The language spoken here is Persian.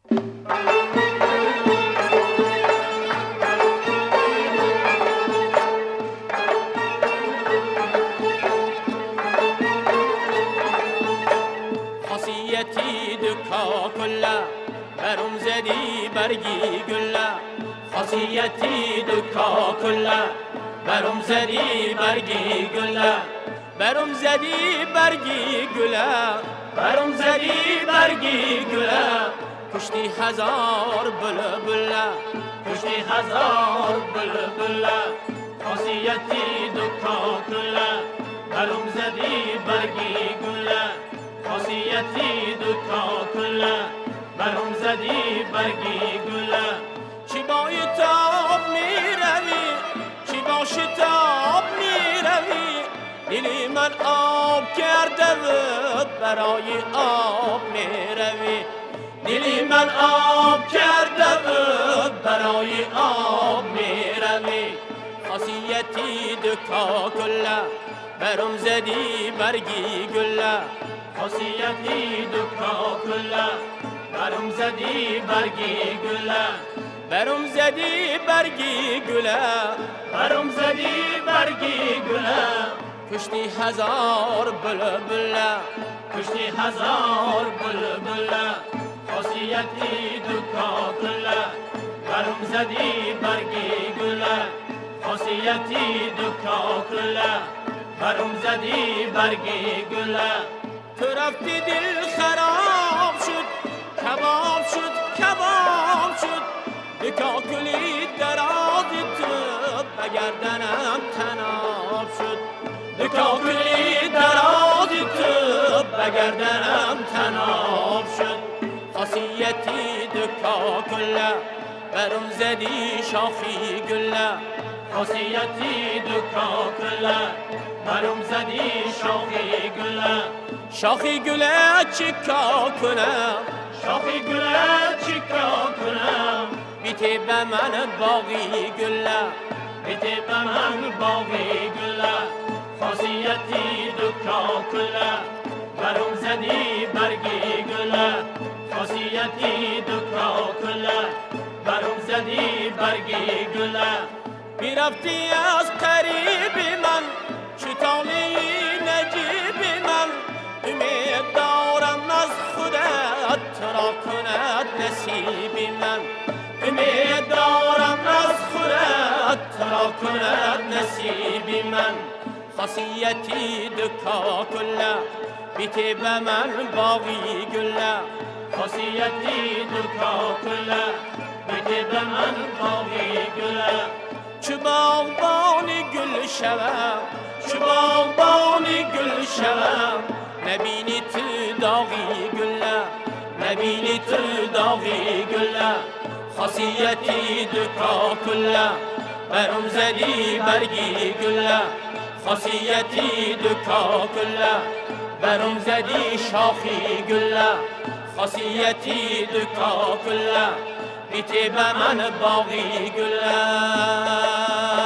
خاصیتی دکا کلا برم زدی برگی گلا خاصیتی دکا کلا برم زدی برگی گلا برم زدی برگی گلا برم زدی برگی گلا کشتی هزار بلبلا کشتی هزار بلبلا خاصیتی دکا کلا برم زدی برگی گلا خاصیتی دکا کلا برم زدی برگی گلا چی با تاب می روی چی با شتاب می روی دلی من آب کرده بود برای آب می روی دلی من آب کرده بود برای آب می روی خاصیتی دکا کلا برم زدی برگی گلا خاصیتی دکا کلا برم زدی برگی گلا برم زدی برگی گلا برم زدی برگی گلا کشتی هزار بلبلا کشتی هزار بلبلا خاصیتی دکا کلا برم زدی برگی گلا خاصیتی دکا کلا برم زدی برگی گلا تو رفتی دل خراب شد کباب شد کباب شد دکا کلی درازی تو بگردنم تناب شد دکا کلی درازی تو بگردنم تناب شد خاصیتی دکا کلا برم زدی شاخی گلا خاصیتی دکا کلا برم زدی شاخی گلا شاخی گلا چیکار کنم شاخی گلا چیکار کنم بیته به من باقی گلا بیته به من باقی گلا خاصیتی دکا کلا برم زدی برگی گلا خاصیتی دکا کلا برم زدی برگی گلا میرفتی از قریب من چطالی نجیب من امید دارم از خودت ترا کند نصیب من امید دارم از خودت ترا کند نصیب من خاصیتی دکا کلا بیته به من باقی گلا خاصیتی دکا کلا بیته به من باقی گلا چو باغبان گل شوم چو باغبان گل شوم نبینی تو داغی گلا نبینی تو داغی گلا خاصیتی دکا کلا برم زدی برگی گلا خاصیتی دکا کلا برم زدی شاخی گلا خاصیتی دکا کلا بیته به من باقی گلا